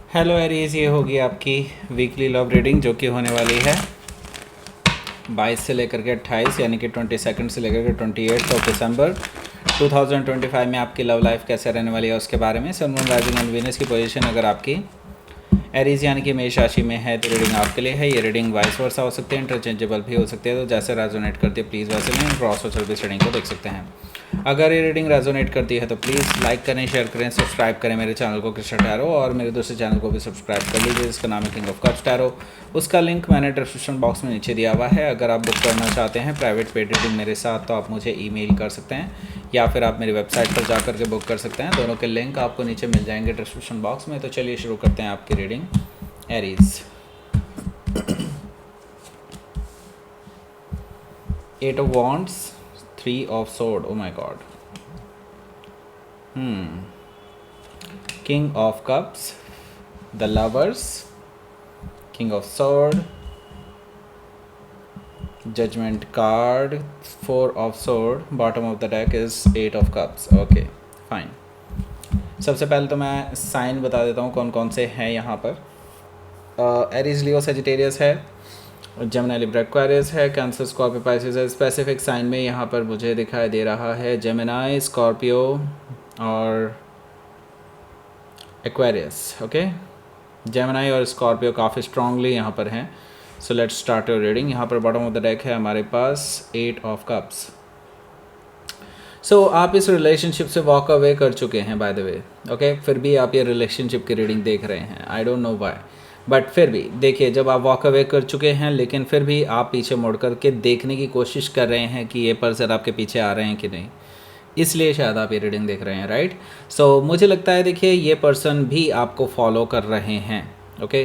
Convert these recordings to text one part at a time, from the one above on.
Hello Aries, ये होगी आपकी वीकली लव रीडिंग जो कि होने वाली है 22 से लेकर के 28 यानी कि 22 से लेकर के 28 दिसंबर 2025 में आपकी लव लाइफ कैसे रहने वाली है उसके बारे में। सन, मून, राइजिंग एंड वीनस की पोजीशन अगर आपकी एरीज यानी कि मेष राशि में है तो रीडिंग आपके लिए है। ये रीडिंग वाइस वर्सा हो सकती है, इंटरचेंजेबल भी हो सकती है, तो जैसे रेजोनेट करती है प्लीज़ वैसे लें। क्रॉस और सर्विस रीडिंग को देख सकते हैं। अगर ये रीडिंग रेजोनेट करती है तो प्लीज़ लाइक करें, शेयर करें, सब्सक्राइब करें मेरे चैनल को कृष्ण टैरो, और मेरे दूसरे चैनल को भी सब्सक्राइब कर लीजिए जिसका नाम है किंग ऑफ कप्स टैरो। उसका लिंक मैंने डिस्क्रिप्शन बॉक्स में नीचे दिया हुआ है। अगर आप बुक करना चाहते हैं प्राइवेट पेड रीडिंग मेरे साथ तो आप मुझे ईमेल कर सकते हैं या फिर आप मेरी वेबसाइट पर जा करके बुक कर सकते हैं। दोनों के लिंक आपको नीचे मिल जाएंगे डिस्क्रिप्शन बॉक्स में। तो चलिए शुरू करते हैं आपकी reading Aries. 8 of Wands, 3 of Sword, oh my god. King of Cups, the Lovers, King of Sword, Judgment card, 4 of Sword, bottom of the deck is 8 of Cups. Okay, fine. सबसे पहले तो मैं साइन बता देता हूँ कौन कौन से हैं यहाँ पर। एरीज, लियो, सेजिटेरियस है, जेमिनी, लिब्रा, एक्वेरियस है, कैंसर, स्कॉर्पियो, पाइसेस है। स्पेसिफिक साइन में यहाँ पर मुझे दिखाई दे रहा है जेमिनी, स्कॉर्पियो और एक्वेरियस। ओके, जेमिनी और स्कॉर्पियो काफ़ी स्ट्रांगली यहाँ पर हैं। So let's start your reading. यहाँ पर बॉटम ऑफ द डेक है हमारे पास 8 ऑफ कप्स। सो आप इस रिलेशनशिप से वॉक अवे कर चुके हैं बाय द वे। ओके, फिर भी आप ये रिलेशनशिप की रीडिंग देख रहे हैं। I don't know why, but फिर भी देखिए, जब आप वॉक अवे कर चुके हैं लेकिन फिर भी आप पीछे मुड़ कर के देखने की कोशिश कर रहे हैं कि ये पर्सन आपके पीछे आ रहे हैं कि नहीं, इसलिए शायद आप ये रीडिंग देख रहे हैं, राइट। सो मुझे लगता है देखिए ये पर्सन भी आपको फॉलो कर रहे हैं। Okay,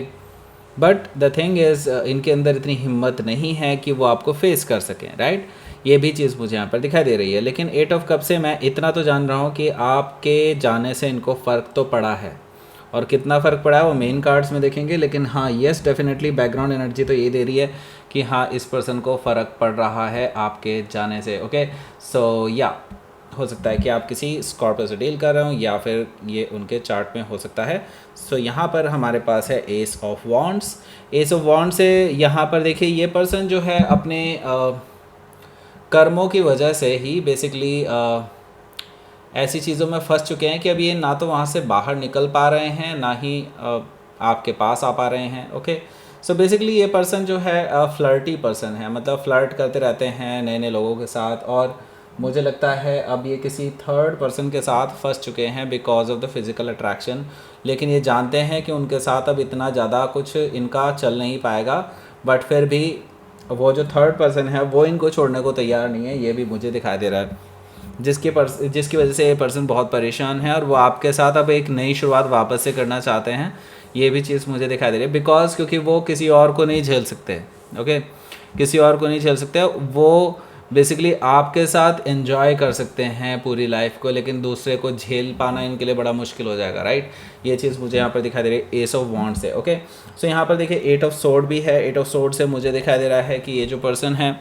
but the thing is इनके अंदर इतनी हिम्मत नहीं है कि वो आपको फेस कर सकें, राइट। ये भी चीज़ मुझे यहाँ पर दिखाई दे रही है। लेकिन 8 ऑफ कप से मैं इतना तो जान रहा हूँ कि आपके जाने से इनको फ़र्क तो पड़ा है, और कितना फ़र्क पड़ा है वो मेन कार्ड्स में देखेंगे। लेकिन हाँ, येस, डेफिनेटली बैकग्राउंड एनर्जी तो ये दे रही है कि हाँ, इस पर्सन को फ़र्क पड़ रहा है आपके जाने से। ओके, सो या हो सकता है कि आप किसी स्कॉर्पियो से डील कर रहे हो या फिर ये उनके चार्ट में हो सकता है। सो यहाँ पर हमारे पास है ace of wands. Ace of wand से यहाँ पर देखिए ये पर्सन जो है अपने कर्मों की वजह से ही बेसिकली ऐसी चीज़ों में फंस चुके हैं कि अब ये ना तो वहाँ से बाहर निकल पा रहे हैं ना ही आपके पास आ पा रहे हैं। ओके, सो बेसिकली ये पर्सन जो है फ्लर्टी पर्सन है, मतलब फ्लर्ट करते रहते हैं नए नए लोगों के साथ, और मुझे लगता है अब ये किसी थर्ड पर्सन के साथ फंस चुके हैं because of the physical attraction. लेकिन ये जानते हैं कि उनके साथ अब इतना ज़्यादा कुछ इनका चल नहीं पाएगा, बट फिर भी वो जो थर्ड पर्सन है वो इनको छोड़ने को तैयार नहीं है। ये भी मुझे दिखाई दे रहा है, जिसकी वजह से ये पर्सन बहुत परेशान है और वो आपके साथ अब एक नई शुरुआत वापस से करना चाहते हैं। ये भी चीज़ मुझे दिखाई दे रही है बिकॉज क्योंकि वो किसी और को नहीं झेल सकते। ओके, किसी और को नहीं झेल सकते, वो बेसिकली आपके साथ एंजॉय कर सकते हैं पूरी लाइफ को, लेकिन दूसरे को झेल पाना इनके लिए बड़ा मुश्किल हो जाएगा, राइट। ये चीज़ मुझे यहाँ पर दिखाई दे रही है एस ऑफ वॉन्ड से। ओके, सो यहाँ पर देखिए 8 ऑफ सोर्ड भी है। 8 ऑफ सोर्ड से मुझे दिखाई दे रहा है कि ये जो पर्सन है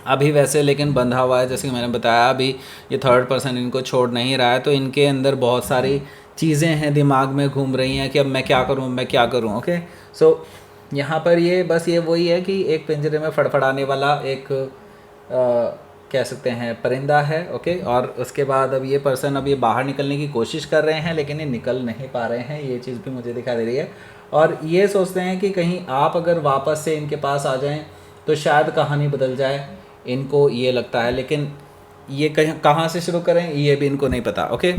अभी वैसे लेकिन बंधा हुआ है, जैसे कि मैंने बताया अभी ये थर्ड पर्सन इनको छोड़ नहीं रहा है, तो इनके अंदर बहुत सारी चीज़ें हैं दिमाग में घूम रही हैं कि अब मैं क्या करूं, मैं क्या करूं। ओके, सो यहाँ पर ये बस ये वही है कि एक पिंजरे में फड़फड़ाने वाला एक कह सकते हैं परिंदा है। ओके, और उसके बाद अब ये पर्सन अब ये बाहर निकलने की कोशिश कर रहे हैं लेकिन ये निकल नहीं पा रहे हैं। ये चीज़ भी मुझे दिखाई दे रही है, और ये सोचते हैं कि कहीं आप अगर वापस से इनके पास आ जाएं तो शायद कहानी बदल जाए, इनको ये लगता है। लेकिन ये कहाँ से शुरू करें ये भी इनको नहीं पता। ओके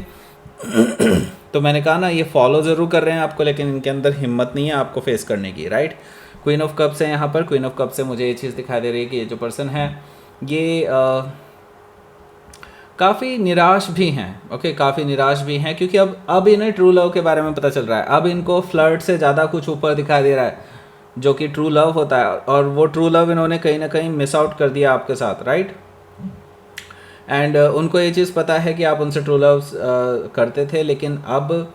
तो मैंने कहा ना, ये फॉलो ज़रूर कर रहे हैं आपको लेकिन इनके अंदर हिम्मत नहीं है आपको फेस करने की, राइट। क्वीन ऑफ कप्स है यहाँ पर। क्वीन ऑफ कप्स से मुझे ये चीज़ दिखाई दे रही है कि ये जो पर्सन है ये काफ़ी निराश भी हैं। ओके, काफ़ी निराश भी हैं क्योंकि अब इन्हें ट्रू लव के बारे में पता चल रहा है। अब इनको फ्लर्ट से ज़्यादा कुछ ऊपर दिखाई दे रहा है जो कि ट्रू लव होता है, और वो ट्रू लव इन्होंने कहीं ना कहीं मिस आउट कर दिया आपके साथ, राइट। एंड उनको ये चीज़ पता है कि आप उनसे ट्रू लव करते थे लेकिन अब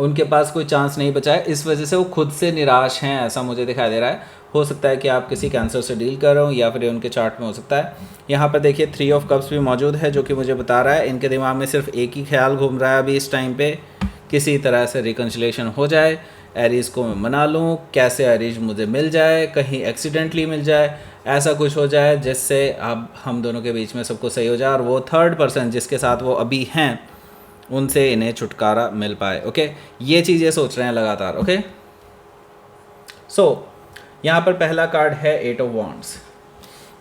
उनके पास कोई चांस नहीं बचा है, इस वजह से वो खुद से निराश हैं, ऐसा मुझे दिखाई दे रहा है। हो सकता है कि आप किसी कैंसर से डील कर रहे हो या फिर उनके चार्ट में हो सकता है। यहाँ पर देखिए 3 ऑफ कप्स भी मौजूद है जो कि मुझे बता रहा है इनके दिमाग में सिर्फ एक ही ख्याल घूम रहा है अभी इस टाइम पे, किसी तरह से रिकन्सिलेशन हो जाए एरीज को मैं मना लूँ, कैसे एरीज मुझे मिल जाए, कहीं एक्सीडेंटली मिल जाए, ऐसा कुछ हो जाए जिससे अब हम दोनों के बीच में सब कुछ सही हो जाए और वो थर्ड पर्सन जिसके साथ वो अभी हैं उनसे इन्हें छुटकारा मिल पाए। ओके, ये चीज़ें सोच रहे हैं लगातार। ओके, सो यहाँ पर पहला कार्ड है 8 ऑफ वॉन्ड्स।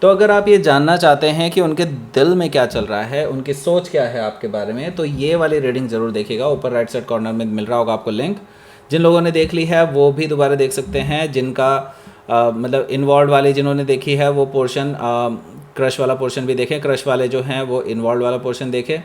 तो अगर आप ये जानना चाहते हैं कि उनके दिल में क्या चल रहा है, उनकी सोच क्या है आपके बारे में, तो ये वाली रीडिंग ज़रूर देखिएगा। ऊपर राइट साइड कॉर्नर में मिल रहा होगा आपको लिंक। जिन लोगों ने देख ली है वो भी दोबारा देख सकते हैं, जिनका मतलब इन्वॉल्व वाले जिन्होंने देखी है वो पोर्शन, क्रश वाला पोर्शन भी देखें, क्रश वाले जो हैं वो इन्वॉल्व वाला पोर्शन देखें,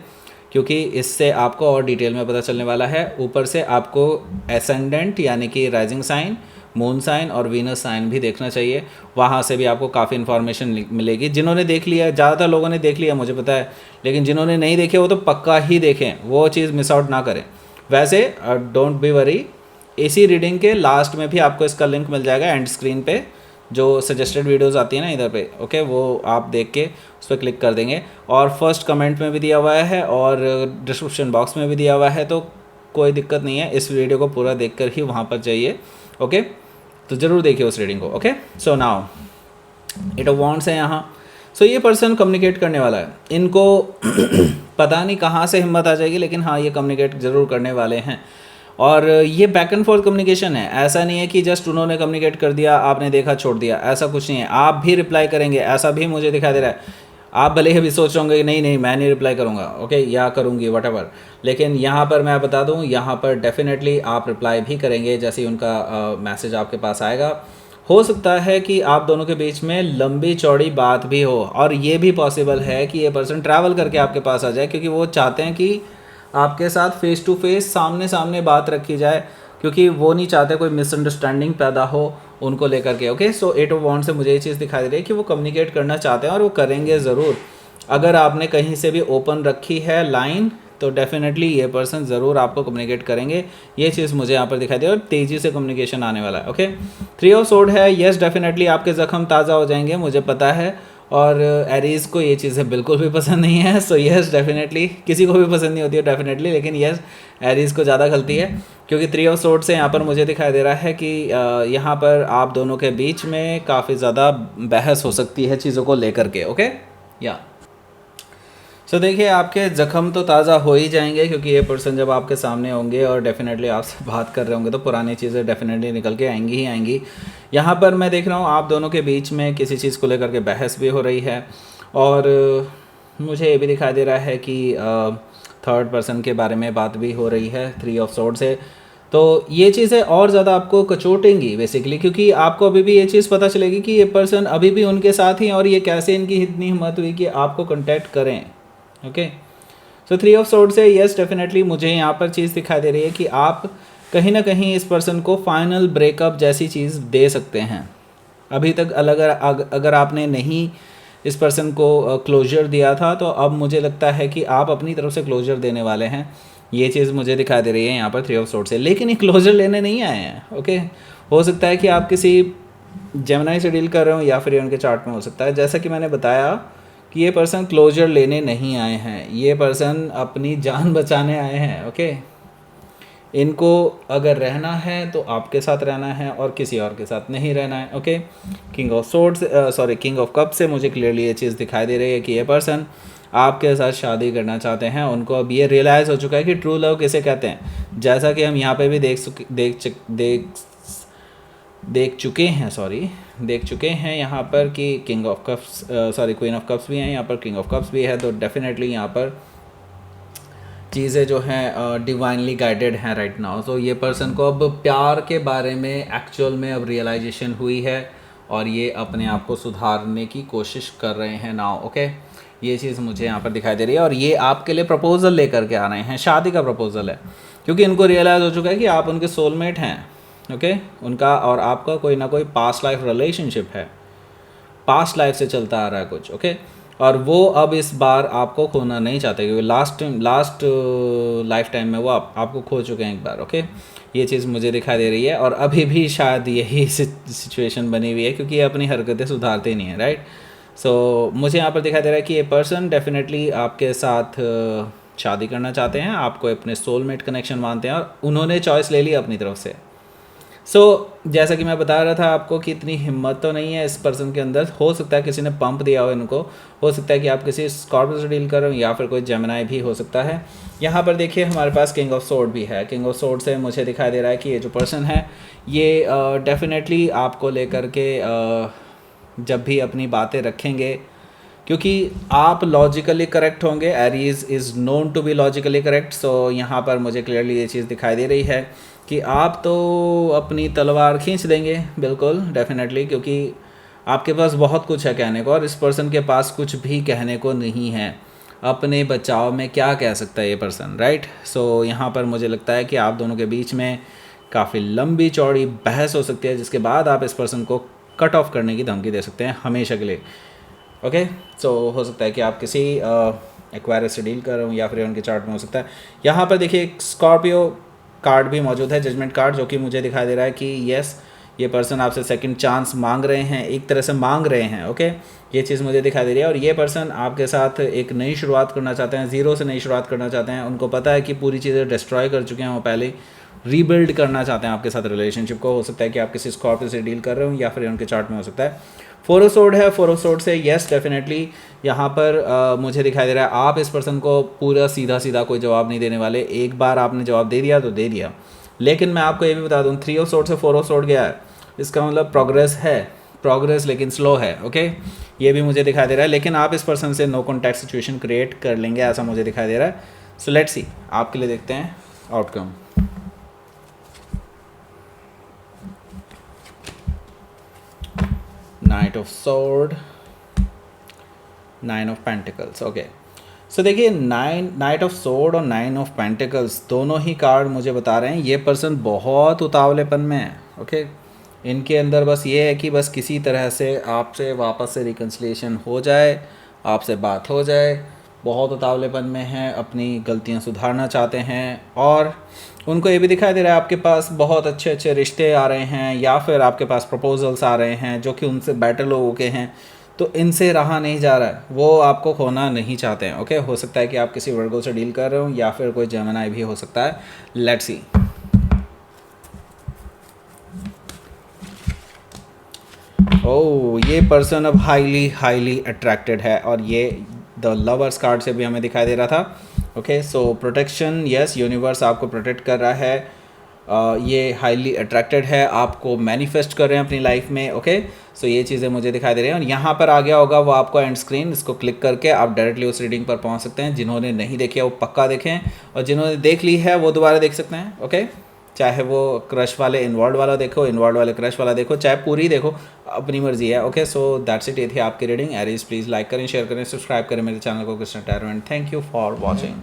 क्योंकि इससे आपको और डिटेल में पता चलने वाला है। ऊपर से आपको एसेंडेंट यानी कि राइजिंग साइन, मून साइन और वीनस साइन भी देखना चाहिए, वहाँ से भी आपको काफ़ी इन्फॉर्मेशन मिलेगी। जिन्होंने देख लिया, ज़्यादातर लोगों ने देख लिया मुझे पता है, लेकिन जिन्होंने नहीं देखे वो तो पक्का ही देखें, वो चीज़ मिस आउट ना करें। वैसे डोंट बी वरी, इसी रीडिंग के लास्ट में भी आपको इसका लिंक मिल जाएगा एंड स्क्रीन पे, जो सजेस्टेड वीडियोज़ आती है ना इधर पे। ओके, वो आप देख के उस पर क्लिक कर देंगे और फर्स्ट कमेंट में भी दिया हुआ है और डिस्क्रिप्शन बॉक्स में भी दिया हुआ है, तो कोई दिक्कत नहीं है, इस वीडियो को पूरा देख कर ही वहाँ पर जाइए। ओके, तो ज़रूर देखिए उस रीडिंग को। Okay, so now 8 of wands है यहाँ। सो ये पर्सन कम्युनिकेट करने वाला है, इनको पता नहीं कहाँ से हिम्मत आ जाएगी, लेकिन हाँ ये कम्युनिकेट ज़रूर करने वाले हैं। और ये बैक एंड फोर्थ कम्युनिकेशन है, ऐसा नहीं है कि जस्ट उन्होंने कम्युनिकेट कर दिया आपने देखा छोड़ दिया, ऐसा कुछ नहीं है। आप भी रिप्लाई करेंगे, ऐसा भी मुझे दिखाई दे रहा है। आप भले ही भी सोच रहे होंगे कि नहीं नहीं मैं नहीं रिप्लाई करूँगा, ओके, या करूँगी वट, लेकिन यहाँ पर मैं बता दूँ, यहाँ पर डेफिनेटली आप रिप्लाई भी करेंगे जैसे ही उनका मैसेज आपके पास आएगा। हो सकता है कि आप दोनों के बीच में लंबी चौड़ी बात भी हो, और ये भी पॉसिबल है कि ये पर्सन ट्रैवल करके आपके पास आ जाए, क्योंकि वो चाहते हैं कि आपके साथ फेस टू फेस सामने सामने बात रखी जाए, क्योंकि वो नहीं चाहते कोई मिसअंडरस्टैंडिंग पैदा हो उनको लेकर के। ओके, सो 8 ऑफ वॉन्ड्स से मुझे ये चीज़ दिखाई दे रही है कि वो कम्युनिकेट करना चाहते हैं और वो करेंगे ज़रूर। अगर आपने कहीं से भी ओपन रखी है लाइन तो डेफिनेटली ये पर्सन ज़रूर आपको कम्युनिकेट करेंगे, ये चीज़ मुझे यहाँ पर दिखाई दे और तेज़ी से कम्युनिकेशन आने वाला है। ओके, 3 ऑफ सोर्ड है, येस डेफिनेटली आपके ज़ख्म ताज़ा हो जाएंगे, मुझे पता है। और एरीज़ को ये चीज़ें बिल्कुल भी पसंद नहीं है, सो येस डेफिनेटली, किसी को भी पसंद नहीं होती है डेफिनेटली, लेकिन येस एरीज़ को ज़्यादा खलती है, क्योंकि 3 ऑफ सोर्ड से यहाँ पर मुझे दिखाई दे रहा है कि यहाँ पर आप दोनों के बीच में काफ़ी ज़्यादा बहस हो सकती है चीज़ों को लेकर के। ओके, या सो देखिए आपके ज़ख्म तो ताज़ा हो ही जाएंगे, क्योंकि ये पर्सन जब आपके सामने होंगे और डेफिनेटली आपसे बात कर रहे होंगे तो पुरानी चीज़ें डेफिनेटली निकल के आएंगी ही आएंगी। यहाँ पर मैं देख रहा हूँ आप दोनों के बीच में किसी चीज़ को लेकर के बहस भी हो रही है, और मुझे ये भी दिखाई दे रहा है कि थर्ड पर्सन के बारे में बात भी हो रही है 3 ऑफ सोर्ड से। तो ये चीज़ें और ज़्यादा आपको कचोटेंगी बेसिकली, क्योंकि आपको अभी भी ये चीज़ पता चलेगी कि ये पर्सन अभी भी उनके साथ ही, और ये कैसे इनकी इतनी हिम्मत हुई कि आपको कॉन्टैक्ट करें। ओके, सो 3 ऑफ सोर्ड से येस डेफिनेटली मुझे यहाँ पर चीज़ दिखाई दे रही है कि आप कहीं ना कहीं इस पर्सन को फाइनल ब्रेकअप जैसी चीज़ दे सकते हैं। अभी तक अगर आपने नहीं इस पर्सन को क्लोजर दिया था, तो अब मुझे लगता है कि आप अपनी तरफ से क्लोजर देने वाले हैं, ये चीज़ मुझे दिखाई दे रही है यहाँ पर 3 ऑफ सोर्ड से। लेकिन ये क्लोजर लेने नहीं आए हैं। ओके, हो सकता है कि आप किसी जेमिनी से डील कर रहे हो, या फिर उनके चार्ट में हो सकता है, जैसा कि मैंने बताया कि ये पर्सन क्लोजर लेने नहीं आए हैं, ये पर्सन अपनी जान बचाने आए हैं। ओके, इनको अगर रहना है तो आपके साथ रहना है और किसी और के साथ नहीं रहना है। Okay, king of swords king of cup से मुझे क्लियरली ये चीज़ दिखाई दे रही है कि ये पर्सन आपके साथ शादी करना चाहते हैं। उनको अब ये रियलाइज़ हो चुका है कि ट्रू लव किसे कहते हैं, जैसा कि हम यहाँ पे भी देख चुके हैं यहाँ पर कि king of cups queen of cups भी हैं यहाँ पर, किंग ऑफ कप्स भी है, तो डेफिनेटली यहाँ पर चीज़ें जो हैं डिवाइनली गाइडेड हैं राइट नाउ। तो ये पर्सन को अब प्यार के बारे में एक्चुअल में अब रियलाइजेशन हुई है, और ये अपने आप को सुधारने की कोशिश कर रहे हैं नाउ। ओके, ये चीज़ मुझे यहाँ पर दिखाई दे रही है, और ये आपके लिए प्रपोज़ल लेकर के आ रहे हैं, शादी का प्रपोज़ल है, क्योंकि इनको रियलाइज़ हो चुका है कि आप उनके सोलमेट हैं। ओके, उनका और आपका कोई ना कोई पास्ट लाइफ रिलेशनशिप है, पास्ट लाइफ से चलता आ रहा है कुछ। ओके, और वो अब इस बार आपको खोना नहीं चाहते, क्योंकि लास्ट लाइफ टाइम में वो आपको खो चुके हैं एक बार। ओके, ये चीज़ मुझे दिखाई दे रही है, और अभी भी शायद यही सिचुएशन बनी हुई है, क्योंकि ये अपनी हरकतें सुधारते नहीं है। राइट, सो मुझे यहाँ पर दिखाई दे रहा है कि ये पर्सन डेफिनेटली आपके साथ शादी करना चाहते हैं, आपको अपने सोलमेट कनेक्शन मानते हैं, और उन्होंने चॉइस ले ली अपनी तरफ से। सो जैसा कि मैं बता रहा था आपको कि इतनी हिम्मत तो नहीं है इस पर्सन के अंदर। हो सकता है किसी ने पंप दिया हो इनको, हो सकता है कि आप किसी स्कॉर्पियो से डील कर रहे हो या फिर कोई जेमिनाई भी हो सकता है। यहाँ पर देखिए हमारे पास किंग ऑफ सोर्ड भी है। किंग ऑफ सोर्ड से मुझे दिखाई दे रहा है कि ये जो पर्सन है ये डेफिनेटली आपको लेकर के जब भी अपनी बातें रखेंगे, क्योंकि आप लॉजिकली करेक्ट होंगे, Aries is known to be logically correct. So यहाँ पर मुझे क्लियरली ये चीज़ दिखाई दे रही है कि आप तो अपनी तलवार खींच देंगे, बिल्कुल डेफिनेटली, क्योंकि आपके पास बहुत कुछ है कहने को और इस पर्सन के पास कुछ भी कहने को नहीं है। अपने बचाव में क्या कह सकता है ये पर्सन, राइट। सो यहाँ पर मुझे लगता है कि आप दोनों के बीच में काफ़ी लंबी चौड़ी बहस हो सकती है, जिसके बाद आप इस पर्सन को कट ऑफ करने की धमकी दे सकते हैं हमेशा के लिए। ओके, सो हो सकता है कि आप किसी एक्वायरस से डील कर रहे हो या फिर उनके चार्ट में हो सकता है। यहाँ पर देखिए एक स्कॉर्पियो कार्ड भी मौजूद है, जजमेंट कार्ड, जो कि मुझे दिखाई दे रहा है कि यस ये पर्सन आपसे सेकंड चांस मांग रहे हैं, एक तरह से मांग रहे हैं। ओके, ये चीज़ मुझे दिखाई दे रही है और ये पर्सन आपके साथ एक नई शुरुआत करना चाहते हैं, ज़ीरो से नई शुरुआत करना चाहते हैं। उनको पता है कि पूरी चीज़ें डिस्ट्रॉय कर चुके हैं, वो पहले रीबिल्ड करना चाहते हैं आपके साथ रिलेशनशिप को। हो सकता है कि आप किसी स्कॉर्पियो से डील कर रहे हो या फिर उनके चार्ट में हो सकता है फोर ऑफ सोर्ड है। फोर ऑफ सोर्ड से यस डेफिनेटली यहाँ पर मुझे दिखाई दे रहा है आप इस पर्सन को पूरा सीधा सीधा कोई जवाब नहीं देने वाले। एक बार आपने जवाब दे दिया तो दे दिया, लेकिन मैं आपको ये भी बता दूँ थ्री ऑफ सोर्ड से फोर ऑफ सोर्ड गया है, इसका मतलब प्रोग्रेस है, प्रोग्रेस लेकिन स्लो है। ओके, ये भी मुझे दिखाई दे रहा है, लेकिन आप इस पर्सन से नो कॉन्टैक्ट सिचुएशन क्रिएट कर लेंगे, ऐसा मुझे दिखाई दे रहा है। सो लेट्स सी आपके लिए देखते हैं outcome. Knight of sword, nine of pentacles. Okay, so देखिए नाइट ऑफ सोर्ड और नाइन ऑफ पेंटिकल्स दोनों ही कार्ड मुझे बता रहे हैं ये पर्सन बहुत उतावलेपन में है। ओके, इनके अंदर बस ये है कि बस किसी तरह से आपसे वापस से रिकन्सिलिएशन हो जाए, आपसे बात हो जाए। बहुत उतावलेपन में हैं, अपनी गलतियां सुधारना चाहते हैं और उनको ये भी दिखाई दे रहा है आपके पास बहुत अच्छे अच्छे रिश्ते आ रहे हैं या फिर आपके पास प्रपोजल्स आ रहे हैं जो कि उनसे बेटर लोगों के हैं, तो इनसे रहा नहीं जा रहा है, वो आपको खोना नहीं चाहते हैं। ओके, हो सकता है कि आप किसी वर्गो से डील कर रहे हो या फिर कोई जेमिनी भी हो सकता है। Let's see. ओह, ये पर्सन अब हाईली हाईली अट्रैक्टेड है और ये द लवर्स कार्ड से भी हमें दिखाई दे रहा था। ओके, सो प्रोटेक्शन, यस, यूनिवर्स आपको प्रोटेक्ट कर रहा है। ये हाईली अट्रैक्टेड है, आपको मैनिफेस्ट कर रहे हैं अपनी लाइफ में। ओके, सो ये चीज़ें मुझे दिखाई दे रही हैं और यहाँ पर आ गया होगा वो आपको एंड स्क्रीन, इसको क्लिक करके आप डायरेक्टली उस रीडिंग पर पहुँच सकते हैं। जिन्होंने नहीं देखी है वो पक्का देखें और जिन्होंने देख ली है वो दोबारा देख सकते हैं। ओके, चाहे वो क्रश वाले इन्वॉल्व वाला देखो, इन्वॉल्व वाले क्रश वाला देखो, चाहे पूरी देखो, अपनी मर्जी है। ओके, सो दैट्स इट, ये थी आपकी रीडिंग। एरीज प्लीज़ लाइक करें, शेयर करें, सब्सक्राइब करें मेरे चैनल को Krishna tarot and thank you for watching.